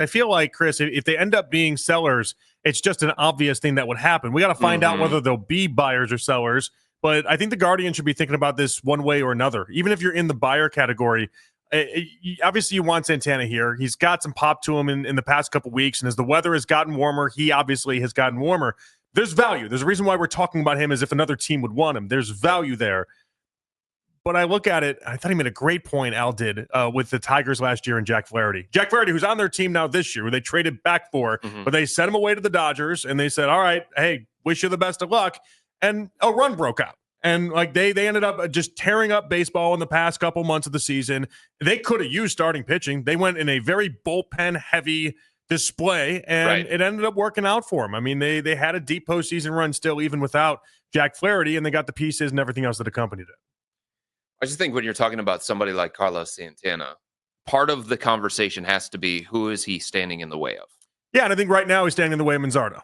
I feel like, Chris, if they end up being sellers, it's just an obvious thing that would happen. We got to find out whether they'll be buyers or sellers. But I think the Guardians should be thinking about this one way or another. Even if you're in the buyer category, obviously you want Santana here. He's got some pop to him in the past couple weeks, and as the weather has gotten warmer, he obviously has gotten warmer. There's value. There's a reason why we're talking about him as if another team would want him. There's value there. But I look at it, I thought he made a great point, Al did, with the Tigers last year and Jack Flaherty. Jack Flaherty, who's on their team now this year, who they traded back for, but they sent him away to the Dodgers, and they said, all right, hey, wish you the best of luck. And a run broke out. And like they ended up just tearing up baseball in the past couple months of the season. They could have used starting pitching. They went in a very bullpen-heavy display, and it ended up working out for them. I mean, they had a deep postseason run still, even without Jack Flaherty, and they got the pieces and everything else that accompanied it. I just think when you're talking about somebody like Carlos Santana, part of the conversation has to be, who is he standing in the way of? Yeah, and I think right now he's standing in the way of Manzardo.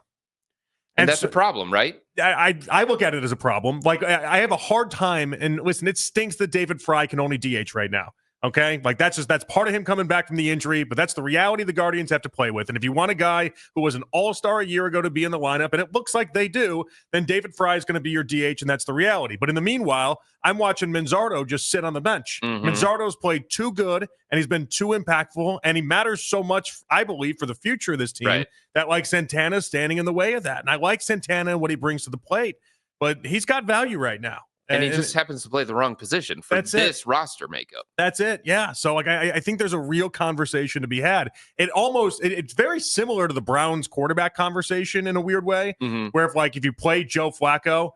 And that's a problem, right? I look at it as a problem. Like, I have a hard time, and listen, it stinks that David Fry can only DH right now. Okay, like that's part of him coming back from the injury, but that's the reality the Guardians have to play with. And if you want a guy who was an all-star a year ago to be in the lineup, and it looks like they do, then David Fry is going to be your DH, and that's the reality. But in the meanwhile, I'm watching Manzardo just sit on the bench. Manzardo's played too good, and he's been too impactful, and he matters so much, I believe, for the future of this team that like Santana's standing in the way of that. And I like Santana and what he brings to the plate, but he's got value right now. And he just happens to play the wrong position for this roster makeup. That's it. Yeah. So like I think there's a real conversation to be had. It's very similar to the Browns quarterback conversation in a weird way, where if you play Joe Flacco,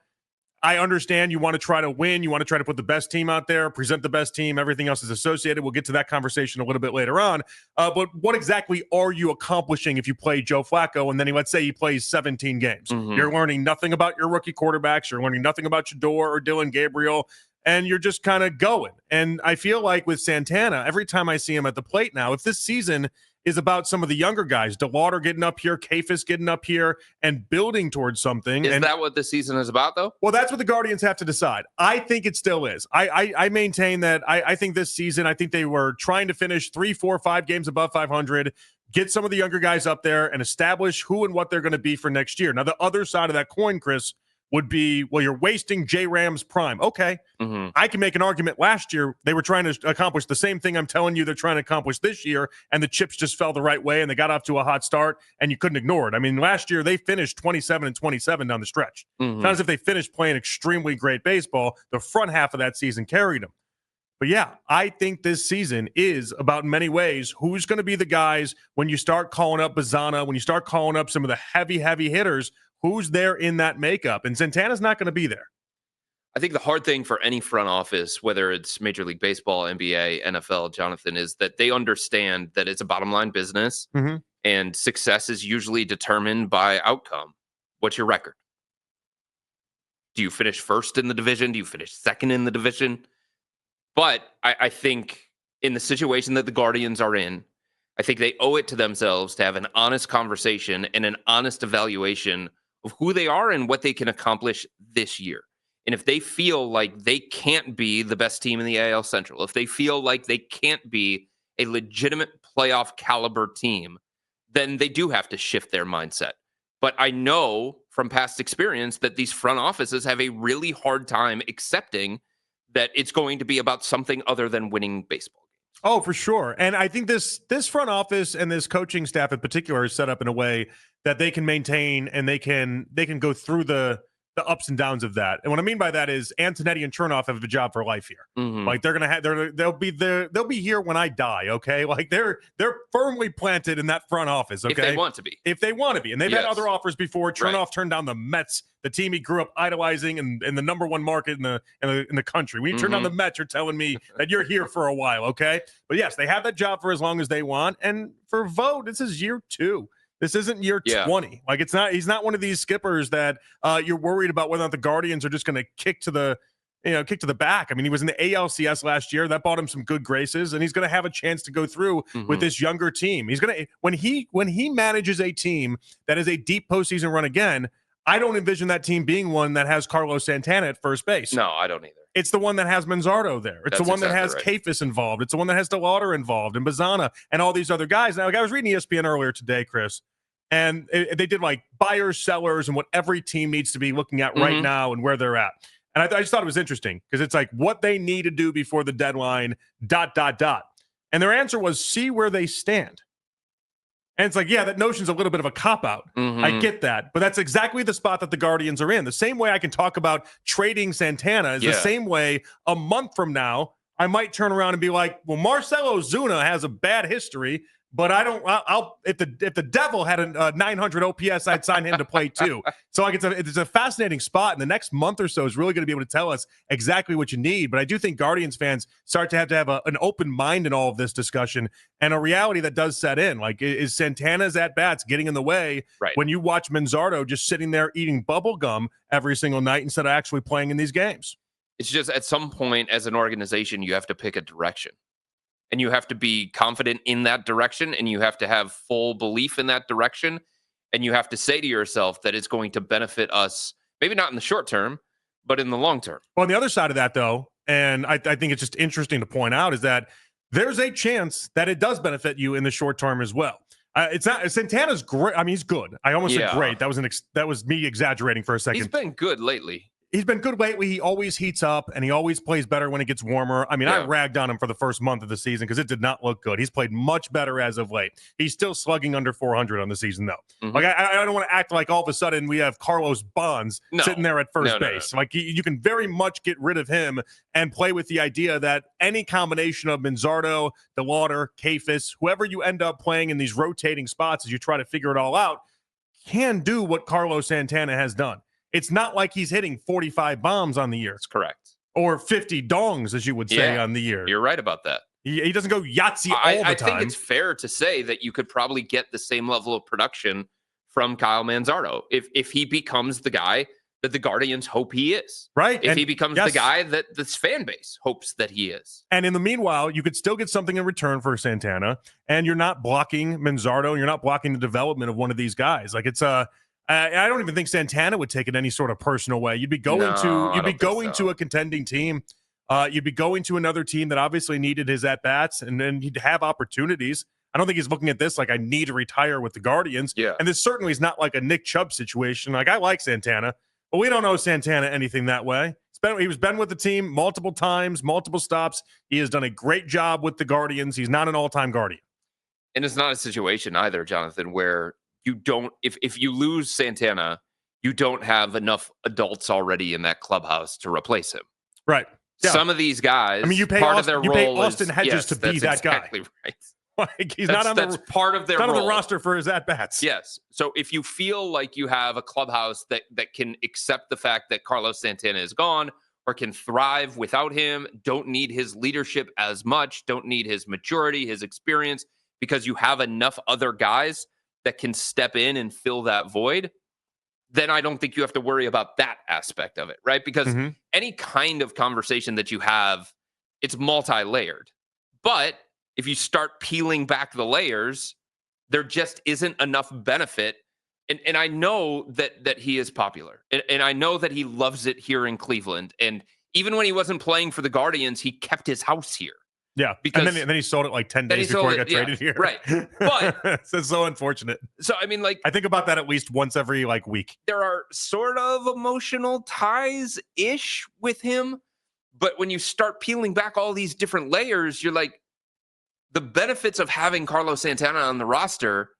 I understand you want to try to win. You want to try to put the best team out there, present the best team. Everything else is associated. We'll get to that conversation a little bit later on. But what exactly are you accomplishing if you play Joe Flacco and then let's say he plays 17 games? You're learning nothing about your rookie quarterbacks. You're learning nothing about Shador or Dylan Gabriel, and you're just kind of going. And I feel like with Santana, every time I see him at the plate now, if this season is about some of the younger guys, DeLauder getting up here, Kafis getting up here, and building towards something. Is that what the season is about, though? Well, that's what the Guardians have to decide. I think it still is. I maintain that I think this season, I think they were trying to finish 3, 4, 5 games above 500, get some of the younger guys up there, and establish who and what they're going to be for next year. Now, the other side of that coin, Chris, would be, well, you're wasting J-Ram's prime. Okay, I can make an argument. Last year, they were trying to accomplish the same thing I'm telling you they're trying to accomplish this year, and the chips just fell the right way, and they got off to a hot start, and you couldn't ignore it. I mean, last year, they finished 27-27 down the stretch. It's not as if they finished playing extremely great baseball. The front half of that season carried them. But yeah, I think this season is about, in many ways, who's going to be the guys when you start calling up Bazana, when you start calling up some of the heavy hitters, who's there in that makeup? And Santana's not going to be there. I think the hard thing for any front office, whether it's Major League Baseball, NBA, NFL, Jonathan, is that they understand that it's a bottom line business and success is usually determined by outcome. What's your record? Do you finish first in the division? Do you finish second in the division? But I think in the situation that the Guardians are in, I think they owe it to themselves to have an honest conversation and an honest evaluation of who they are and what they can accomplish this year. And if they feel like they can't be the best team in the AL Central, if they feel like they can't be a legitimate playoff caliber team, then they do have to shift their mindset. But I know from past experience that these front offices have a really hard time accepting that it's going to be about something other than winning baseball. Oh, for sure. And I think this front office and this coaching staff in particular is set up in a way that they can maintain and they can go through the ups and downs of that. And what I mean by that is Antonetti and Chernoff have a job for life here. Like they're gonna have they'll be here when I die. Okay, like they're firmly planted in that front office. Okay, if they want to be, and they've had other offers before. Chernoff turned down the Mets, the team he grew up idolizing and the number one market in the country. When you turn down the Mets, you're telling me that you're here for a while. Okay, but yes, they have that job for as long as they want. And for Vogt, this is year 2. This isn't year 20. Like he's not one of these skippers that you're worried about whether or not the Guardians are just going to kick to the back. I mean, he was in the ALCS last year. That bought him some good graces, and he's going to have a chance to go through with this younger team. He's going to when he manages a team that is a deep postseason run again. I don't envision that team being one that has Carlos Santana at first base. No, I don't either. It's the one that has Manzardo there. It's That's the one that has exactly right. Kafis involved. It's the one that has DeLauder involved and Bazana and all these other guys. Now, I was reading ESPN earlier today, Chris, and they did like buyers, sellers, and what every team needs to be looking at right now and where they're at. And I just thought it was interesting because it's like what they need to do before the deadline, ... And their answer was see where they stand. And it's like, yeah, that notion's a little bit of a cop-out. I get that. But that's exactly the spot that the Guardians are in. The same way I can talk about trading Santana is the same way a month from now, I might turn around and be like, well, Marcell Ozuna has a bad history, but if the Devil had a 900 OPS, I'd sign him to play too. So like it's a fascinating spot, and the next month or so is really going to be able to tell us exactly what you need. But I do think Guardians fans start to have an open mind in all of this discussion and a reality that does set in. Like, is Santana's at-bats getting in the way when you watch Manzardo just sitting there eating bubble gum every single night instead of actually playing in these games? It's just at some point as an organization, you have to pick a direction. And you have to be confident in that direction, and you have to have full belief in that direction. And you have to say to yourself that it's going to benefit us, maybe not in the short term, but in the long term. Well, on the other side of that, though, and I think it's just interesting to point out, is that there's a chance that it does benefit you in the short term as well. It's not Santana's great. I mean, he's good. I almost said great. That was me exaggerating for a second. He's been good lately. He's been good lately. He always heats up, and he always plays better when it gets warmer. I mean, I ragged on him for the first month of the season because it did not look good. He's played much better as of late. He's still slugging under 400 on the season, though. Like, I don't want to act like all of a sudden we have Carlos Bonds sitting there at first base. Like, you can very much get rid of him and play with the idea that any combination of Manzardo, DeLauder, Kafis, whoever you end up playing in these rotating spots as you try to figure it all out, can do what Carlos Santana has done. It's not like he's hitting 45 bombs on the year. That's correct. Or 50 dongs, as you would say, on the year. You're right about that. He doesn't go Yahtzee all the time. I think it's fair to say that you could probably get the same level of production from Kyle Manzardo if he becomes the guy that the Guardians hope he is. Right. If he becomes the guy that this fan base hopes that he is. And in the meanwhile, you could still get something in return for Santana, and you're not blocking Manzardo, and you're not blocking the development of one of these guys. Like, it's I don't even think Santana would take it any sort of personal way. You'd be going to a contending team. You'd be going to another team that obviously needed his at-bats, and then he'd have opportunities. I don't think he's looking at this like I need to retire with the Guardians. Yeah. And this certainly is not like a Nick Chubb situation. Like, I like Santana, but we don't know Santana anything that way. He's been with the team multiple times, multiple stops. He has done a great job with the Guardians. He's not an all-time Guardian. And it's not a situation either, Jonathan, where you don't, if you lose Santana, you don't have enough adults already in that clubhouse to replace him. Right. Yeah. Some of these guys, I mean, you pay Austin Hedges to be that exactly guy. Right. Like, that's part of their role. On the roster for his at-bats. Yes. So if you feel like you have a clubhouse that can accept the fact that Carlos Santana is gone or can thrive without him, don't need his leadership as much, don't need his maturity, his experience, because you have enough other guys that can step in and fill that void, then I don't think you have to worry about that aspect of it, right? Because any kind of conversation that you have, it's multi-layered. But if you start peeling back the layers, there just isn't enough benefit. And I know that he is popular. And I know that he loves it here in Cleveland. And even when he wasn't playing for the Guardians, he kept his house here. Yeah, because and then he sold it like 10 days before he got traded here. Right, but it's so unfortunate. So I mean, like, I think about that at least once every week. There are sort of emotional ties-ish with him, but when you start peeling back all these different layers, you're like, the benefits of having Carlos Santana on the roster,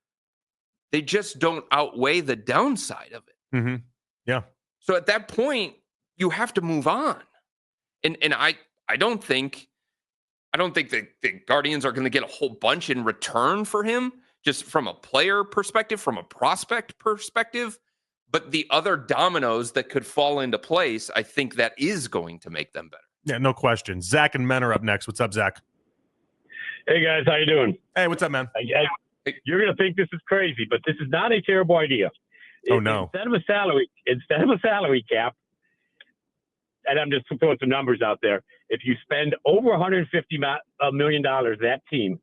they just don't outweigh the downside of it. Yeah. So at that point, you have to move on, and I don't think that the Guardians are going to get a whole bunch in return for him, just from a player perspective, from a prospect perspective. But the other dominoes that could fall into place, I think that is going to make them better. Yeah, no question. Zach and Men are up next. What's up, Zach? Hey, guys. How you doing? Hey, what's up, man? You're going to think this is crazy, but this is not a terrible idea. Oh, no. Instead of a salary cap, and I'm just throwing some numbers out there, if you spend over $150 million, that team,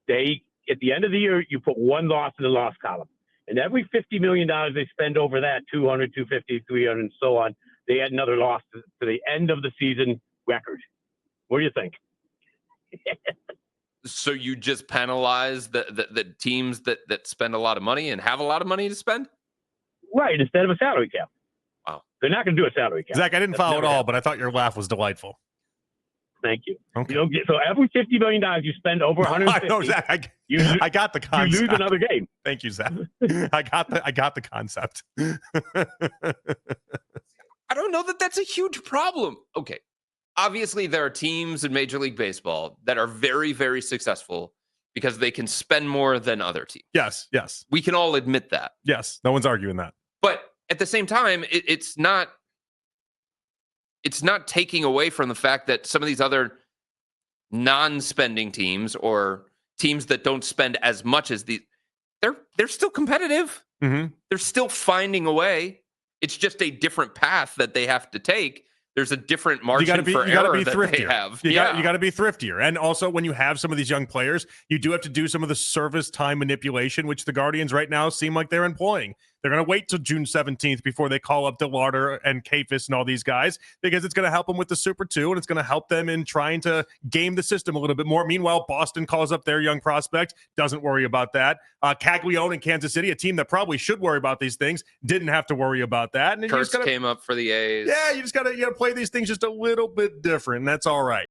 at the end of the year, you put one loss in the loss column. And every $50 million they spend over that, 200, 250, 300, and so on, they add another loss to the end of the season record. What do you think? So you just penalize the teams that spend a lot of money and have a lot of money to spend? Right, instead of a salary cap. Wow. They're not going to do a salary cap. Zach, I didn't follow at all, but I thought your laugh was delightful. Thank you. Okay. You don't get, so every $50 million you spend over 150, I know, Zach. I got the concept. you lose another game. Thank you, Zach. I got the concept. I don't know that that's a huge problem. Okay. Obviously, there are teams in Major League Baseball that are very, very successful because they can spend more than other teams. Yes. We can all admit that. Yes. No one's arguing that. But at the same time, it's not taking away from the fact that some of these other non-spending teams or teams that don't spend as much as these, they're still competitive. Mm-hmm. They're still finding a way. It's just a different path that they have to take. There's a different margin for error that they have. You got to be thriftier. And also, when you have some of these young players, you do have to do some of the service time manipulation, which the Guardians right now seem like they're employing. They're going to wait till June 17th before they call up DeLarder and Kafis and all these guys, because it's going to help them with the Super 2, and it's going to help them in trying to game the system a little bit more. Meanwhile, Boston calls up their young prospect, doesn't worry about that. Caglione in Kansas City, a team that probably should worry about these things, didn't have to worry about that. And Kurtz came up for the A's. Yeah, you just got to play these things just a little bit different, and that's all right.